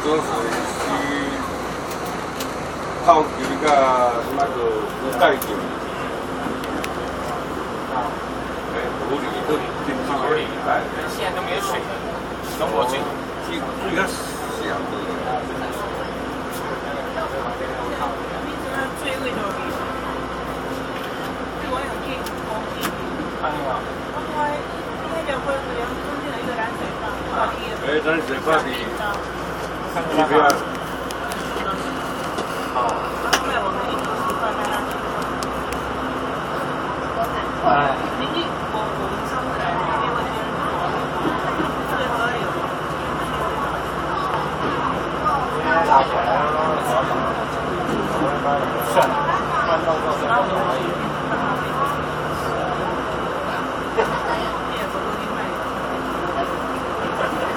做水是泡球甲那个有盖球。土里都进去了一半，现在都没有水了，中国最水较小的。最味道的，我有去黄金。我那条龟不要中间有一个蓝水坝，蓝水坝的，你不要。好。后来我们一起吃饭在那里。哎。我们上次来那边我觉得最后有。打起来了，算了，搬到这里。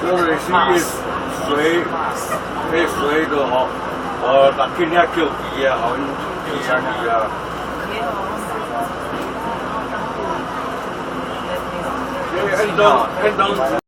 就是水，那水都好，那今天叫鱼啊，好鱼啊。很多。